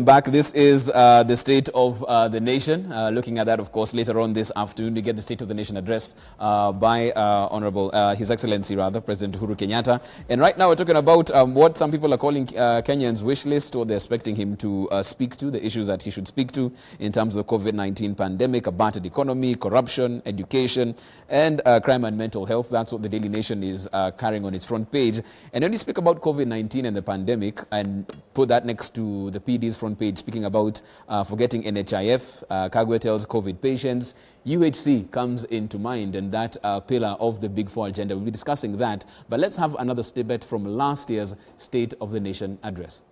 Welcome back. This is the State of the Nation. Looking at that, of course, later on this afternoon, we get the State of the Nation address by Honorable, His Excellency, President Uhuru Kenyatta. And right now we're talking about what some people are calling Kenyans' wish list, what they're expecting him to speak to, the issues that he should speak to in terms of the COVID-19 pandemic, a battered economy, corruption, education, and crime and mental health. That's what the Daily Nation is carrying on its front page. And when you speak about COVID-19 and the pandemic and put that next to the PD's front page, speaking about forgetting NHIF, Kagwe tells COVID patients, UHC comes into mind, and that pillar of the Big Four agenda. We'll be discussing that, but let's have another snippet from last year's State of the Nation address.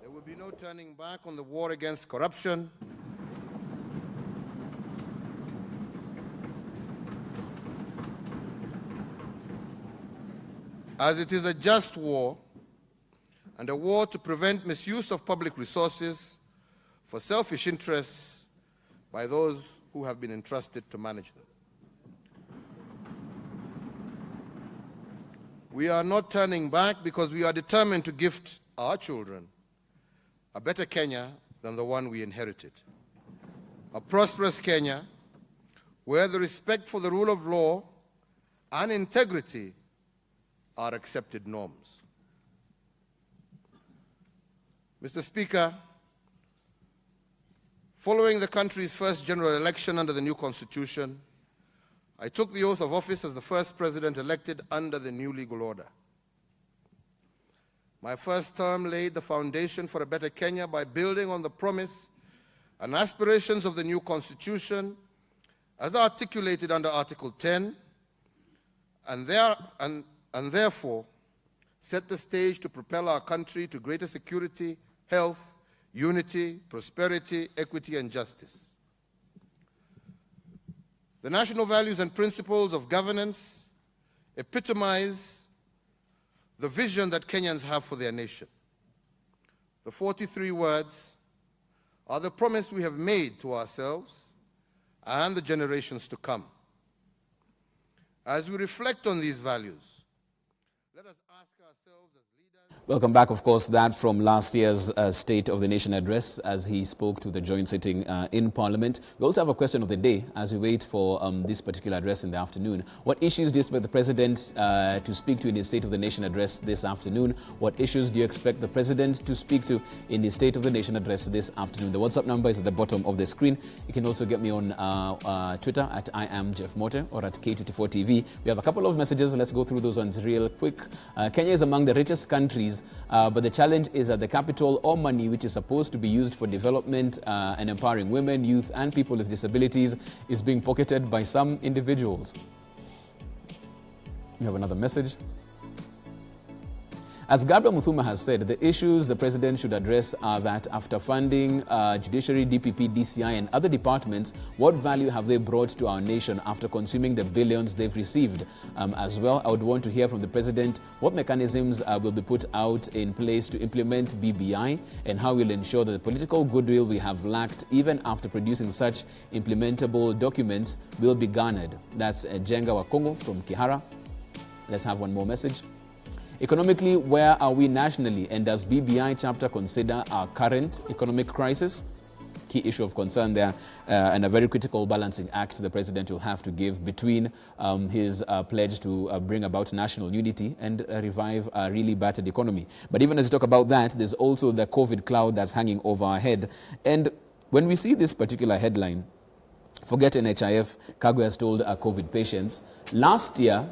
There will be no turning back on the war against corruption. As it is a just war, and a war to prevent misuse of public resources for selfish interests by those who have been entrusted to manage them. We are not turning back because we are determined to gift our children a better Kenya than the one we inherited. A prosperous Kenya where the respect for the rule of law and integrity are accepted norms. Mr. Speaker, following the country's first general election under the new constitution, I took the oath of office as the first president elected under the new legal order. My first term laid the foundation for a better Kenya by building on the promise and aspirations of the new constitution as articulated under Article 10, and therefore set the stage to propel our country to greater security, health, unity, prosperity, equity, and justice. The national values and principles of governance epitomize the vision that Kenyans have for their nation. The 43 words are the promise we have made to ourselves and the generations to come. As we reflect on these values, let us ask ourselves as leaders... Welcome back, of course, that from last year's State of the Nation address as he spoke to the joint sitting in Parliament. We also have a question of the day as we wait for this particular address in the afternoon. What issues do you expect the President to speak to in his State of the Nation address this afternoon? What issues do you expect the President to speak to in his State of the Nation address this afternoon? The WhatsApp number is at the bottom of the screen. You can also get me on Twitter at @IamJeffMote or at K24TV. We have a couple of messages. Let's go through those ones real quick. Kenya is among the richest countries, but the challenge is that the capital or money which is supposed to be used for development and empowering women, youth, and people with disabilities is being pocketed by some individuals. We have another message. As Gabriel Muthuma has said, the issues the President should address are that after funding Judiciary, DPP, DCI, and other departments, what value have they brought to our nation after consuming the billions they've received? As well, I would want to hear from the President what mechanisms will be put out in place to implement BBI and how we'll ensure that the political goodwill we have lacked, even after producing such implementable documents, will be garnered. That's Jenga Wakongo from Kihara. Let's have one more message. Economically, where are we nationally, and does BBI chapter consider our current economic crisis? Key issue of concern there, and a very critical balancing act the President will have to give between his pledge to bring about national unity and revive a really battered economy. But even as we talk about that, there's also the COVID cloud that's hanging over our head. And when we see this particular headline, forget NHIF, Kagwe has told our COVID patients, last year,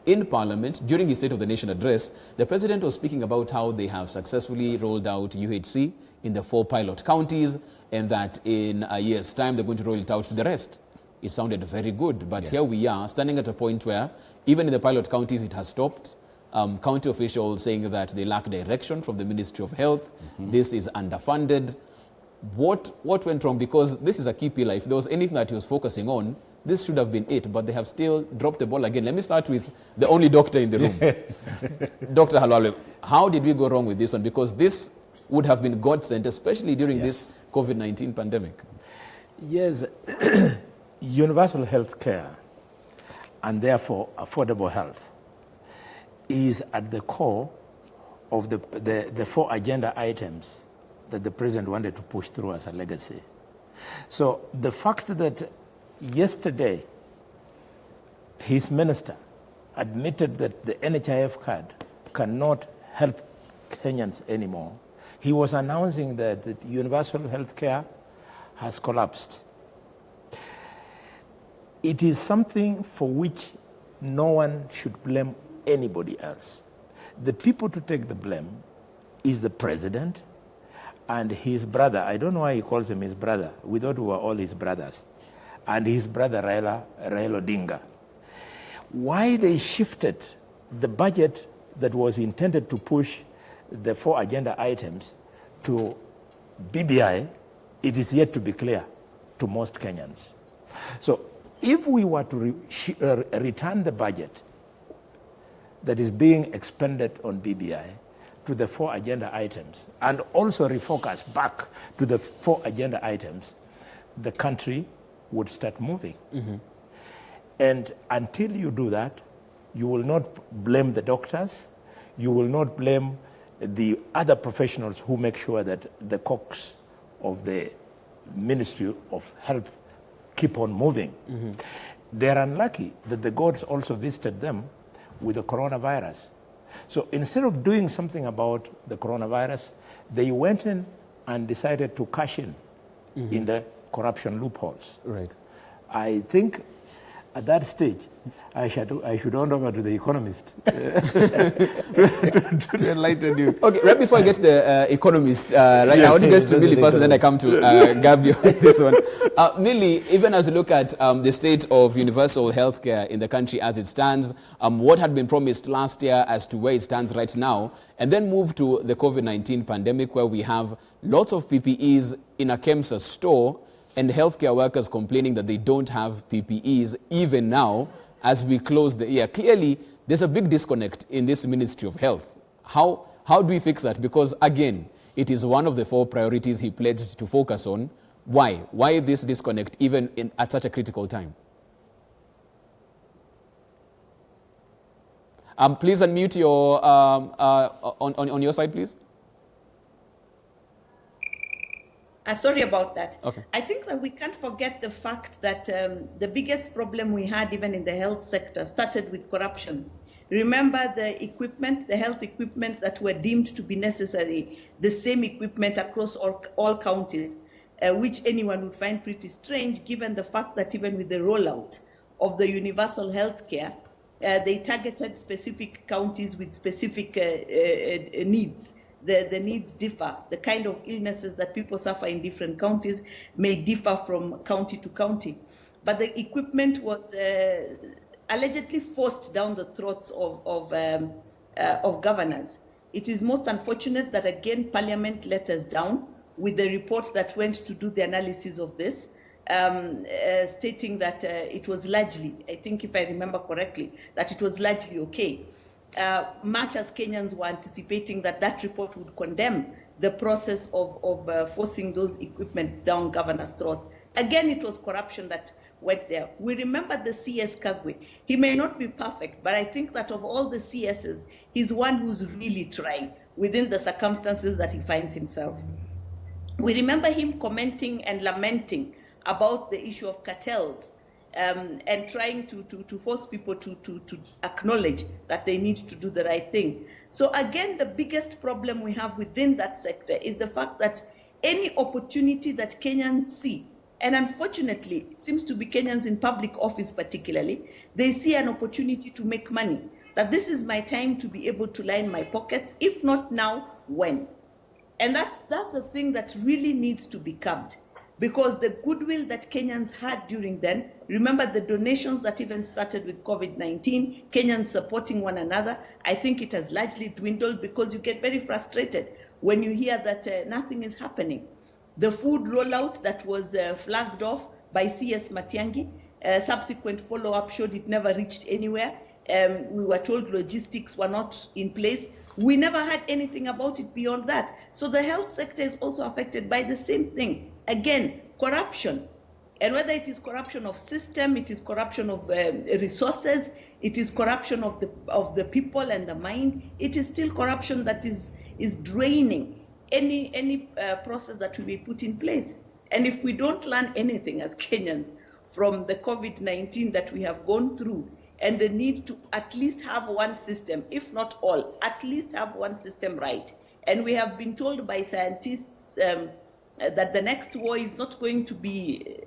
in Parliament, during his State of the Nation address, the President was speaking about how they have successfully rolled out UHC in the 4 pilot counties, and that in a year's time they're going to roll it out to the rest. It sounded very good, but yes, here we are standing at a point where even in the pilot counties it has stopped. County officials saying that they lack direction from the Ministry of Health. This is underfunded. What went wrong? Because this is a key pillar. If there was anything that he was focusing on, this should have been it, but they have still dropped the ball again. Let me start with the only doctor in the room. Dr. Halwale, how did we go wrong with this one? Because this would have been godsend, especially during this COVID-19 pandemic. Yes, universal health care and therefore affordable health is at the core of the 4 agenda items that the president wanted to push through as a legacy. So the fact that yesterday his minister admitted that the NHIF card cannot help Kenyans anymore, he was announcing that the universal health care has collapsed. It is something for which no one should blame anybody else. The people to take the blame is the president and his brother. I don't know why he calls him his brother. We thought we were all his brothers. And his brother Raila Odinga. Why they shifted the budget that was intended to push the 4 agenda items to BBI, it is yet to be clear to most Kenyans. So if we were to return the budget that is being expended on BBI to the 4 agenda items and also refocus back to the 4 agenda items, the country would start moving. Mm-hmm. And until you do that, you will not blame the doctors, you will not blame the other professionals who make sure that the cogs of the Ministry of Health keep on moving. Mm-hmm. They're unlucky that the gods also visited them with the coronavirus. So instead of doing something about the coronavirus, they went in and decided to cash in in the corruption loopholes. Right. I think at that stage, I should hand over to the economist to enlighten you. Okay, right before I get to the economist, right now, I want to get to Millie first, and then I come to Gabi on this one. Millie, even as you look at the state of universal healthcare in the country as it stands, what had been promised last year as to where it stands right now, and then move to the COVID-19 pandemic, where we have lots of PPEs in a KEMSA store, and healthcare workers complaining that they don't have PPEs even now as we close the year. Clearly, there's a big disconnect in this Ministry of Health. How do we fix that? Because, again, it is one of the 4 priorities he pledged to focus on. Why? Why this disconnect even at such a critical time? Please unmute your on your side, please. Sorry about that. Okay. I think that we can't forget the fact that the biggest problem we had even in the health sector started with corruption. Remember the equipment, the health equipment that were deemed to be necessary, the same equipment across all counties, which anyone would find pretty strange given the fact that even with the rollout of the universal health care, they targeted specific counties with specific needs. The needs differ. The kind of illnesses that people suffer in different counties may differ from county to county. But the equipment was allegedly forced down the throats of governors. It is most unfortunate that, again, Parliament let us down with the report that went to do the analysis of this, stating that it was largely, I think if I remember correctly, that it was largely okay. Much as Kenyans were anticipating that report would condemn the process of forcing those equipment down governors' throats. Again, it was corruption that went there. We remember the CS Kagwe. He may not be perfect, but I think that of all the CSs, he's one who's really trying within the circumstances that he finds himself. We remember him commenting and lamenting about the issue of cartels, and trying to force people to acknowledge that they need to do the right thing. So again, the biggest problem we have within that sector is the fact that any opportunity that Kenyans see, and unfortunately, it seems to be Kenyans in public office particularly, they see an opportunity to make money, that this is my time to be able to line my pockets, if not now, when? And that's the thing that really needs to be curbed. Because the goodwill that Kenyans had during then, remember the donations that even started with COVID-19, Kenyans supporting one another, I think it has largely dwindled because you get very frustrated when you hear that nothing is happening. The food rollout that was flagged off by CS Matiang'i, subsequent follow-up showed it never reached anywhere. We were told logistics were not in place. We never had anything about it beyond that. So the health sector is also affected by the same thing. Again, corruption. And whether it is corruption of system, it is corruption of resources, it is corruption of the people and the mind, it is still corruption that is draining any process that will be put in place. And if we don't learn anything as Kenyans from the COVID-19 that we have gone through, and the need to at least have one system, if not all, at least have one system right. And we have been told by scientists that the next war is not going to be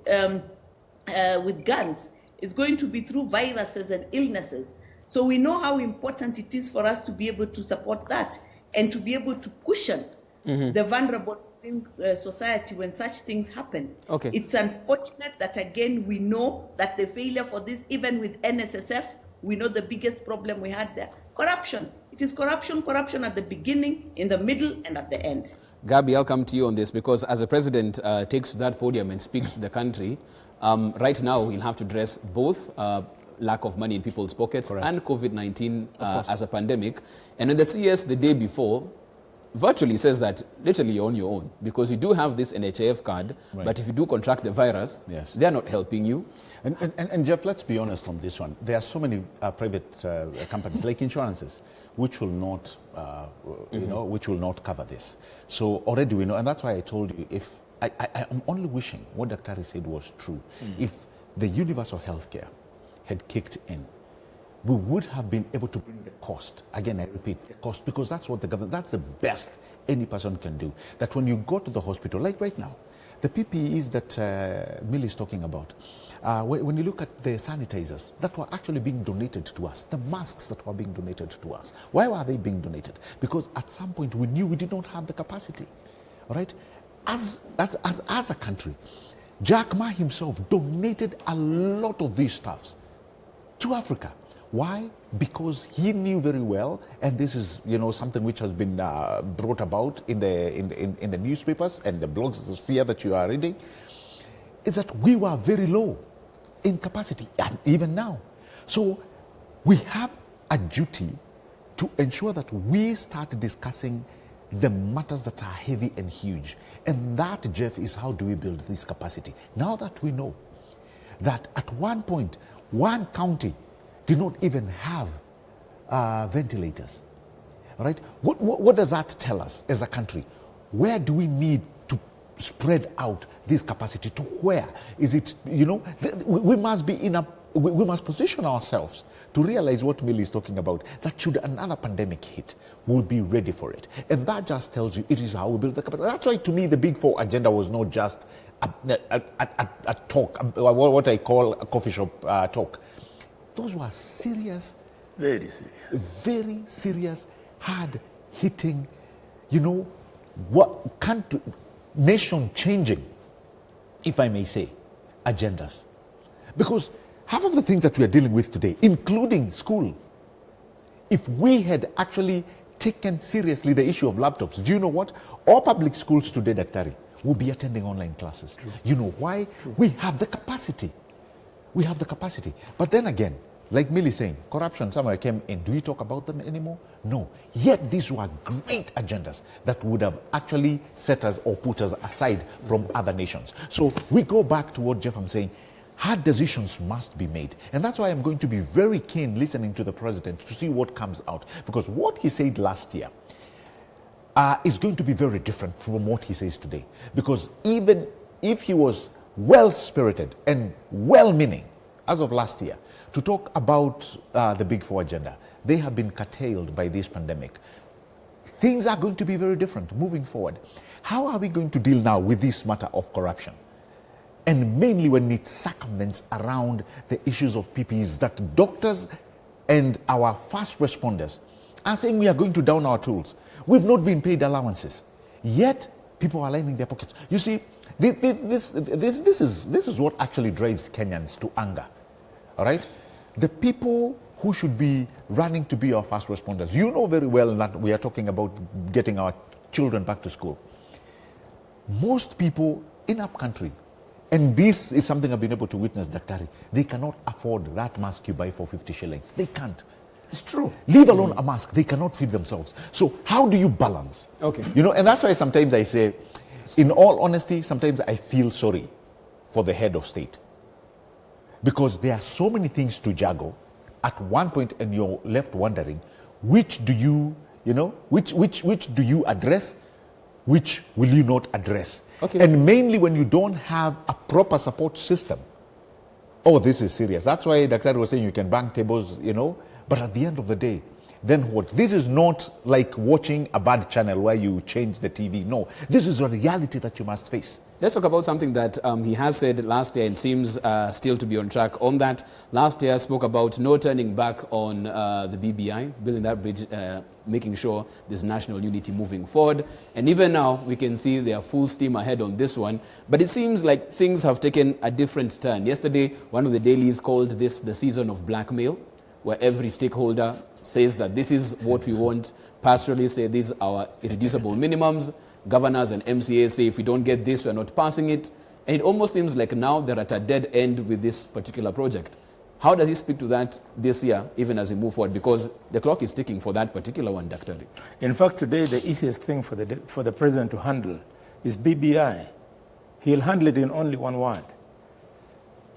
with guns. It's going to be through viruses and illnesses. So we know how important it is for us to be able to support that and to be able to cushion the vulnerable in society when such things happen. Okay. It's unfortunate that, again, we know that the failure for this, even with NSSF, we know the biggest problem we had there, corruption. It is corruption at the beginning, in the middle, and at the end. Gabi, I'll come to you on this, because as the president takes to that podium and speaks to the country, right now we'll have to address both lack of money in people's pockets and COVID-19 as a pandemic. And in the CS the day before, virtually says that literally you're on your own, because you do have this NHIF card, but if you do contract the virus, they're not helping you. And Jeff, let's be honest on this one. There are so many private companies like insurances which will not, which will not cover this. So already we know, and that's why I told you, if I am only wishing what Dr. said was true. If the universal healthcare had kicked in, we would have been able to bring the cost, again I repeat, the cost, because that's what the government, that's the best any person can do. That when you go to the hospital, like right now, the PPEs that Millie is talking about, when you look at the sanitizers that were actually being donated to us, the masks that were being donated to us, why were they being donated? Because at some point we knew we did not have the capacity, all right? As a country, Jack Ma himself donated a lot of these stuffs to Africa. Why? Because he knew very well, and this is something which has been brought about in the newspapers and the blogs, the sphere that you are reading, is that we were very low in capacity, and even now. So we have a duty to ensure that we start discussing the matters that are heavy and huge. And that, Jeff, is how do we build this capacity? Now that we know that at one point, one county did not even have ventilators, all right? What does that tell us as a country? Where do we need to spread out this capacity to? Where is it? We must be we must position ourselves to realize what Millie is talking about, that should another pandemic hit, we'll be ready for it. And that just tells you it is how we build the capacity. That's why, to me, the Big Four agenda was not just a talk, what I call a coffee shop talk. Those were serious, very serious, hard-hitting, nation-changing, if I may say, agendas. Because half of the things that we are dealing with today, including school, if we had actually taken seriously the issue of laptops, do you know what? All public schools today, Daktari, will be attending online classes. True. You know why? True. We have the capacity. We have the capacity. But then again, like Millie saying, corruption somewhere came in. Do we talk about them anymore? No. Yet these were great agendas that would have actually set us or put us aside from other nations. So we go back to what Jeff I'm saying. Hard decisions must be made. And that's why I'm going to be very keen listening to the president to see what comes out. Because what he said last year is going to be very different from what he says today. Because even if he was well-spirited and well-meaning as of last year to talk about the Big Four agenda, they have been curtailed by this pandemic. Things are going to be very different moving forward. How are we going to deal now with this matter of corruption? And mainly when it circumvents around the issues of PPEs that doctors and our first responders are saying we are going to down our tools. We've not been paid allowances. Yet people are lining their pockets. You see, this is what actually drives Kenyans to anger. All right? The people who should be running to be our first responders, you know very well that we are talking about getting our children back to school. Most people in our country, and this is something I've been able to witness, Daktari, they cannot afford that mask you buy for 50 shillings. They can't. It's true. Leave alone a mask. They cannot feed themselves. So how do you balance? Okay. And that's why sometimes I say, in all honesty, sometimes I feel sorry for the head of state. Because there are so many things to juggle at one point, and you're left wondering, which do you, which do you address? which will you not address? Okay. And mainly when you don't have a proper support system. Oh, this is serious. That's why Dr. was saying you can bank tables, you know, but at the end of the day, then what? This is not like watching a bad channel where you change the TV. No, this is a reality that you must face. Let's talk about something that he has said last year and seems still to be on track on that. Last year spoke about no turning back on the BBI, building that bridge, making sure there's national unity moving forward. And even now, we can see they are full steam ahead on this one. But it seems like things have taken a different turn. Yesterday, one of the dailies called this the season of blackmail, where every stakeholder says that this is what we want. Pastoralists say these are our irreducible minimums. Governors and MCAs say if we don't get this, we're not passing it. And it almost seems like now they're at a dead end with this particular project. How does he speak to that this year, even as we move forward? Because the clock is ticking for that particular one, Dr. Lee. In fact, today the easiest thing for the president to handle is BBI. He'll handle it in only one word.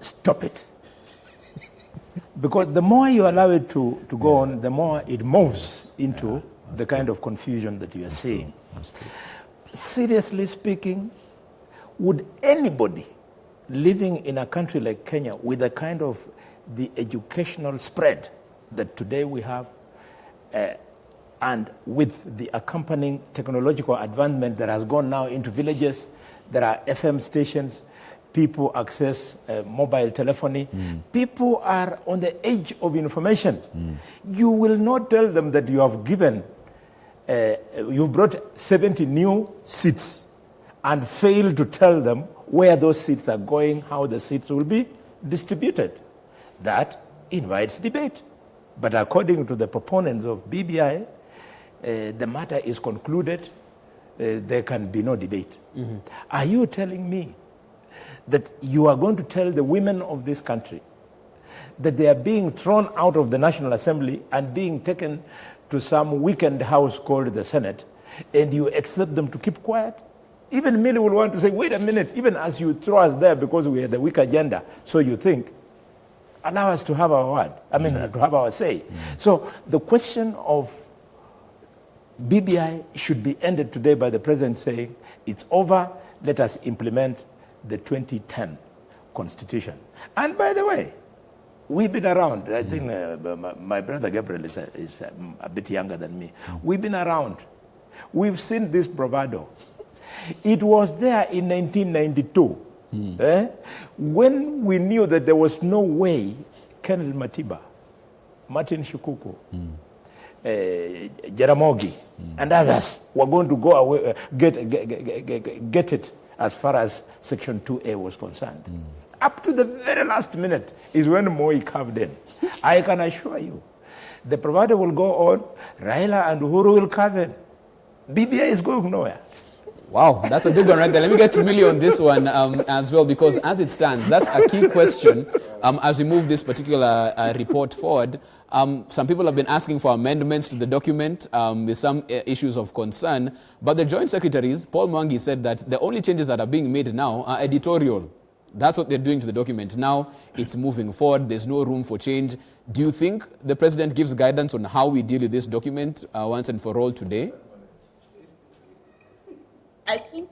Stop it. Because the more you allow it to go on, the more it moves into the kind of confusion that you are seeing. Seriously speaking, would anybody living in a country like Kenya with the kind of the educational spread that today we have, and with the accompanying technological advancement that has gone now into villages, there are FM stations, people access mobile telephony, people are on the edge of information. You will not tell them that you have given, you brought 70 new seats and fail to tell them where those seats are going, how the seats will be distributed. That invites debate. But according to the proponents of BBI, the matter is concluded, there can be no debate. Are you telling me that you are going to tell the women of this country that they are being thrown out of the National Assembly and being taken to some weekend house called the Senate, and you accept them to keep quiet? Even Millie will want to say, wait a minute, even as you throw us there because we are the weak agenda, so you think, allow us to have our word, to have our say. So the question of BBI should be ended today by the president saying, it's over, let us implement the 2010 Constitution. And by the way, we've been around. I think my brother Gabriel is a bit younger than me. We've been around. We've seen this bravado. It was there in 1992, when we knew that there was no way Colonel Matiba, Martin Shikuku, Jaramogi, and others were going to go away, get it as far as Section 2A was concerned. Up to the very last minute is when Moi carved in. I can assure you, the provider will go on, Raila and Uhuru will carve in. BBI is going nowhere. Wow, that's a big one right there. Let me get to Millie on this one as well, because as it stands, that's a key question as we move this particular report forward. Some people have been asking for amendments to the document with some issues of concern, but the Joint Secretaries, Paul Mwangi, said that the only changes that are being made now are editorial. That's what they're doing to the document. Now it's moving forward. There's no room for change. Do you think the President gives guidance on how we deal with this document once and for all today? I think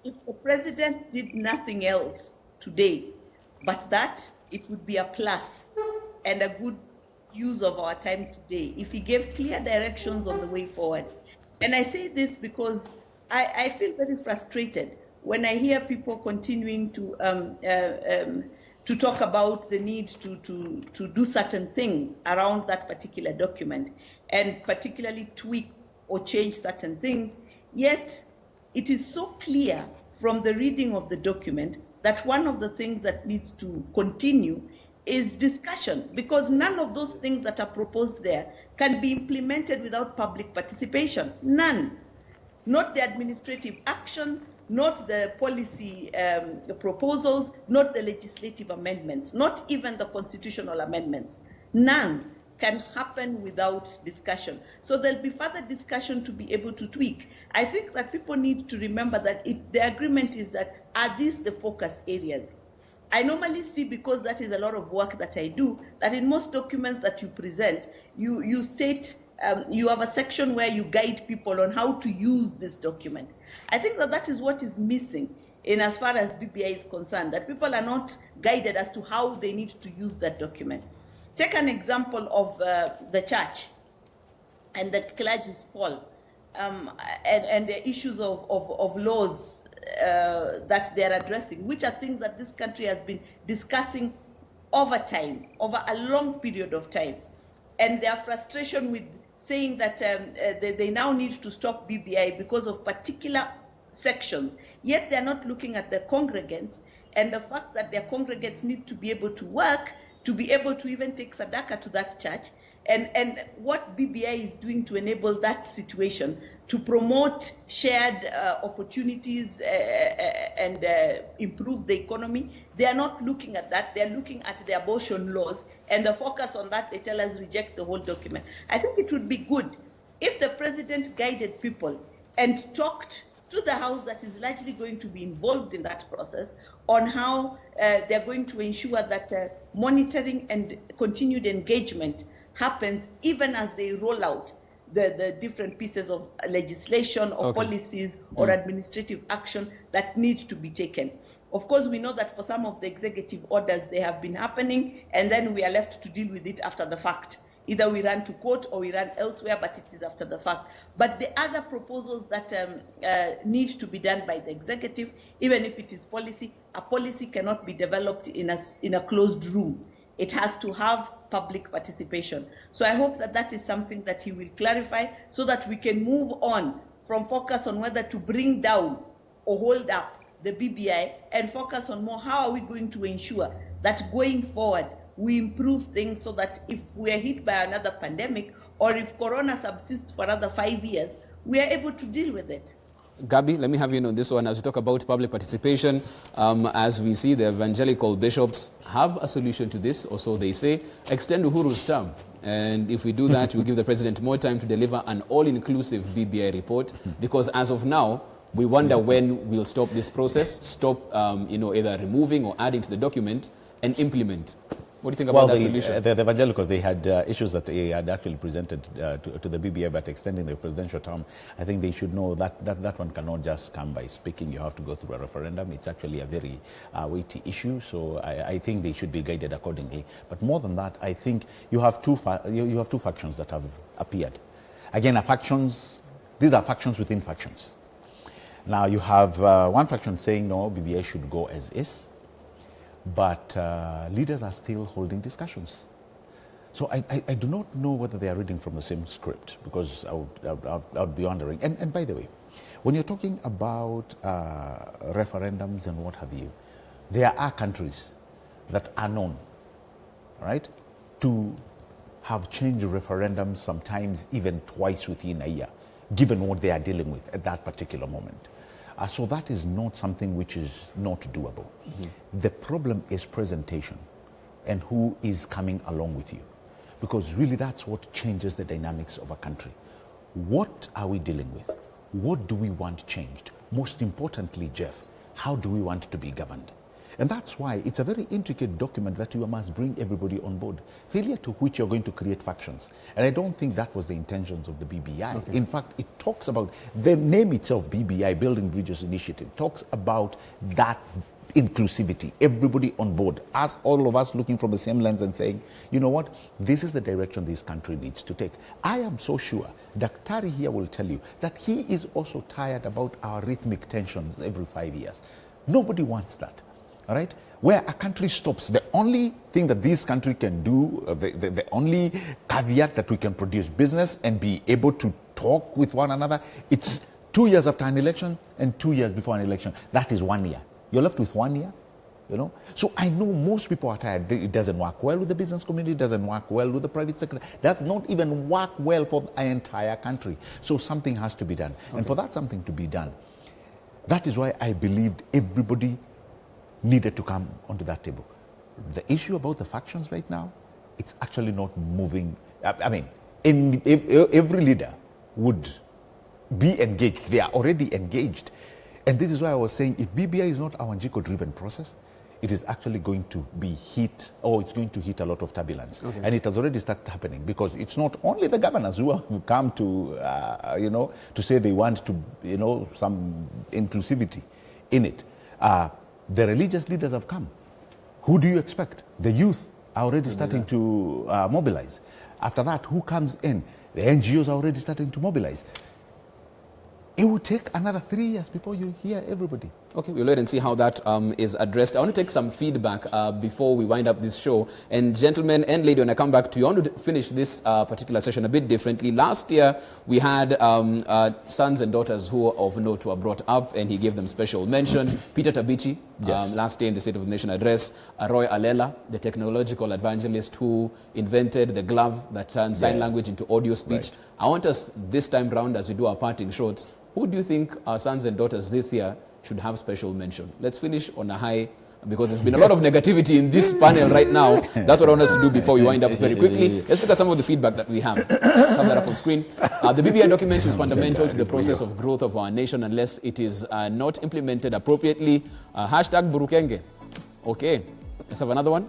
if the president did nothing else today but that, it would be a plus and a good use of our time today if he gave clear directions on the way forward. And I say this because I feel very frustrated when I hear people continuing to talk about the need to do certain things around that particular document and particularly tweak or change certain things, yet it is so clear from the reading of the document that one of the things that needs to continue is discussion, because none of those things that are proposed there can be implemented without public participation. None. Not the administrative action, not the policy proposals, not the legislative amendments, not even the constitutional amendments. None can happen without discussion. So there'll be further discussion to be able to tweak. I think that people need to remember that the agreement is that, are these the focus areas? I normally see, because that is a lot of work that I do, that in most documents that you present, you state you have a section where you guide people on how to use this document. I think that that is what is missing in as far as BBI is concerned, that people are not guided as to how they need to use that document. Take an example of the church and the clergy's fall, and the issues of laws that they're addressing, which are things that this country has been discussing over time, over a long period of time. And their frustration with saying that they now need to stop BBI because of particular sections, yet they're not looking at the congregants and the fact that their congregants need to be able to work, to be able to even take sadaka to that church, and what BBI is doing to enable that situation, to promote shared opportunities and improve the economy. They are not looking at that. They are looking at the abortion laws, and the focus on that, they tell us reject the whole document. I think it would be good if the president guided people and talked to the House that is largely going to be involved in that process on how they're going to ensure that monitoring and continued engagement happens even as they roll out the different pieces of legislation or policies or administrative action that need to be taken. Of course, we know that for some of the executive orders, they have been happening, and then we are left to deal with it after the fact. Either we run to court or we run elsewhere, but it is after the fact. But the other proposals that need to be done by the executive, even if it is policy, a policy cannot be developed in a closed room. It has to have public participation. So I hope that that is something that he will clarify so that we can move on from focus on whether to bring down or hold up the BBI and focus on more how are we going to ensure that going forward we improve things so that if we are hit by another pandemic or if Corona subsists for another 5 years, we are able to deal with it. Gabi, let me have you on this one as we talk about public participation. As we see, the evangelical bishops have a solution to this, or so they say. Extend Uhuru's term. And if we do that, we'll give the president more time to deliver an all-inclusive BBI report, because as of now, we wonder when we'll stop this process, stop either removing or adding to the document and implement. What do you think about that solution? The evangelicals, they had issues that they had actually presented to the BBI, but extending the presidential term, I think they should know that that one cannot just come by speaking. You have to go through a referendum. It's actually a very weighty issue, so I think they should be guided accordingly. But more than that, I think you have two factions that have appeared. Again, these are factions within factions. Now you have one faction saying, no, BBI should go as is. But leaders are still holding discussions. So I do not know whether they are reading from the same script, because I would be wondering. And by the way, when you're talking about referendums and what have you, there are countries that are known, right, to have changed referendums sometimes even twice within a year, given what they are dealing with at that particular moment. So that is not something which is not doable. The problem is presentation and who is coming along with you, because really that's what changes the dynamics of a country. What are we dealing with? What do we want changed? Most importantly, Jeff, how do we want to be governed? And that's why it's a very intricate document that you must bring everybody on board, failure to which you're going to create factions. And I don't think that was the intentions of the BBI. In fact, it talks about the name itself, BBI, Building Bridges Initiative, talks about that inclusivity, everybody on board, us, all of us looking from the same lens and saying, you know what, this is the direction this country needs to take. I am so sure Daktari here will tell you that he is also tired about our rhythmic tensions every 5 years. Nobody wants that. All right? Where a country stops, the only thing that this country can do, the only caveat that we can produce business and be able to talk with one another, it's 2 years after an election and 2 years before an election. That is 1 year. You're left with 1 year, you know? So I know most people are tired. It doesn't work well with the business community, it doesn't work well with the private sector. That not even work well for the entire country. So something has to be done. And for that something to be done, that is why I believed everybody needed to come onto that table. The issue about the factions right now, it's actually not moving. I mean, every leader would be engaged. They are already engaged. And this is why I was saying, if BBI is not a Wanjiku-driven process, it is actually going to be hit, or it's going to hit a lot of turbulence. Okay. And it has already started happening, because it's not only the governors who have come to, to say they want to, some inclusivity in it. The religious leaders have come. Who do you expect? The youth are already starting to mobilize. After that, who comes in? The NGOs are already starting to mobilize. It will take another 3 years before you hear everybody. Okay, we'll wait and see how that is addressed. I want to take some feedback before we wind up this show. And gentlemen and lady, when I come back to you, I want to finish this particular session a bit differently. Last year, we had sons and daughters who of note were brought up, and he gave them special mention. Peter Tabichi, yes. Last year in the State of the Nation address. Roy Alela, the technological evangelist who invented the glove that turns sign language into audio speech. Right. I want us this time round, as we do our parting shots, who do you think our sons and daughters this year should have special mention? Let's finish on a high, because there's been a lot of negativity in this panel right now. That's what I want us to do before we wind up very quickly. Let's look at some of the feedback that we have. Sum that up on screen. The BBI document is fundamental to the process of growth of our nation unless it is not implemented appropriately. Hashtag Burukenge. Okay, let's have another one.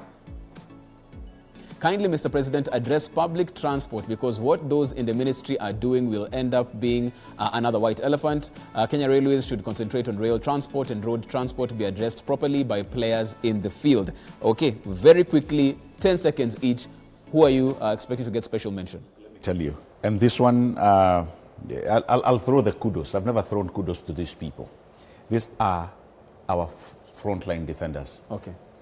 Kindly, Mr. President, address public transport, because what those in the ministry are doing will end up being another white elephant. Kenya Railways should concentrate on rail transport, and road transport be addressed properly by players in the field. Okay, very quickly, 10 seconds each. Who are you expecting to get special mention? Let me tell you. And this one, I'll throw the kudos. I've never thrown kudos to these people. These are our frontline defenders,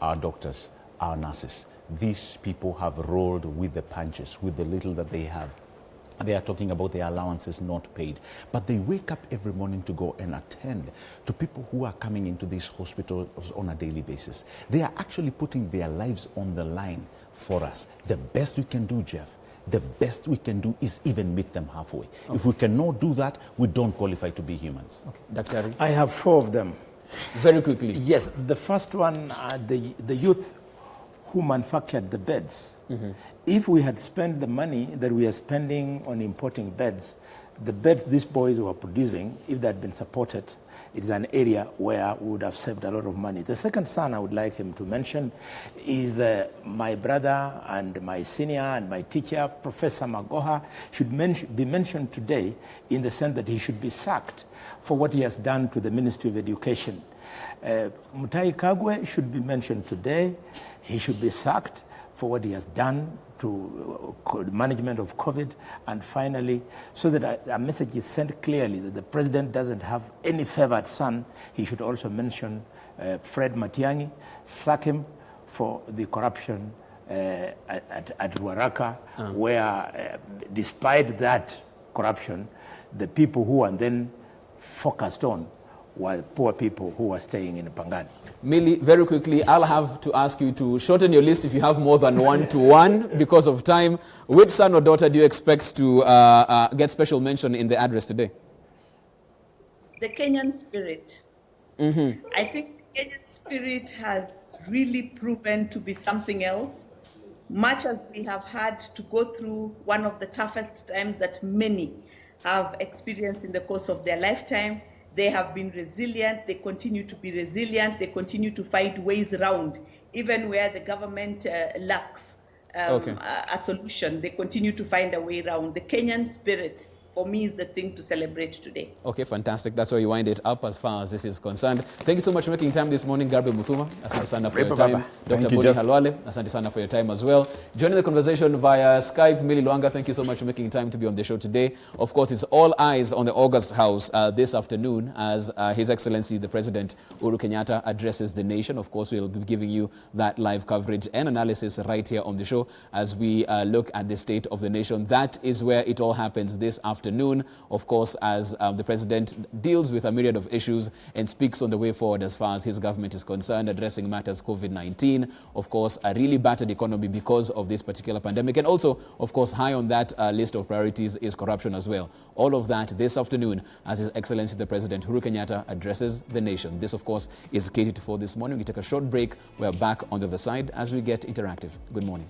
our doctors, our nurses. These people have rolled with the punches, with the little that they have. They are talking about their allowances not paid. But they wake up every morning to go and attend to people who are coming into these hospitals on a daily basis. They are actually putting their lives on the line for us. The best we can do, Jeff, the best we can do is even meet them halfway. Okay. If we cannot do that, we don't qualify to be humans. Okay. Dr. I have 4 of them. Very quickly. Yes, the first one, the youth who manufactured the beds. Mm-hmm. If we had spent the money that we are spending on importing beds, the beds these boys were producing, if they had been supported, it is an area where we would have saved a lot of money. The second son I would like him to mention is my brother and my senior and my teacher, Professor Magoha, should be mentioned today in the sense that he should be sacked for what he has done to the Ministry of Education. Mutai Kagwe should be mentioned today. He should be sacked for what he has done to management of COVID. And finally, so that a message is sent clearly that the president doesn't have any favored son, he should also mention Fred Matiang'i, sack him for the corruption at Ruaraka, where despite that corruption, the people who are then focused on were poor people who were staying in Pangani. Millie, very quickly, I'll have to ask you to shorten your list if you have more than 1-to-1 because of time. Which son or daughter do you expect to get special mention in the address today? The Kenyan spirit. Mm-hmm. I think the Kenyan spirit has really proven to be something else. Much as we have had to go through one of the toughest times that many have experienced in the course of their lifetime, they have been resilient, they continue to be resilient, they continue to find ways around, even where the government lacks a solution, they continue to find a way around. The Kenyan spirit, for me, is the thing to celebrate today. Okay, fantastic. That's where you wind it up as far as this is concerned. Thank you so much for making time this morning, Gabriel Muthuma. Asante sana for your time. Dr. Bodi Halwale, asante sana for your time as well. Joining the conversation via Skype, Millie Luanga, thank you so much for making time to be on the show today. Of course, it's all eyes on the August House this afternoon as His Excellency the President Uhuru Kenyatta addresses the nation. Of course, we'll be giving you that live coverage and analysis right here on the show as we look at the state of the nation. That is where it all happens this afternoon. Of course, as the President deals with a myriad of issues and speaks on the way forward as far as his government is concerned, addressing matters COVID-19, of course, a really battered economy because of this particular pandemic. And also, of course, high on that list of priorities is corruption as well. All of that this afternoon as His Excellency the President Uhuru Kenyatta addresses the nation. This, of course, is K24 This Morning. We take a short break. We're back on the other side as we get interactive. Good morning.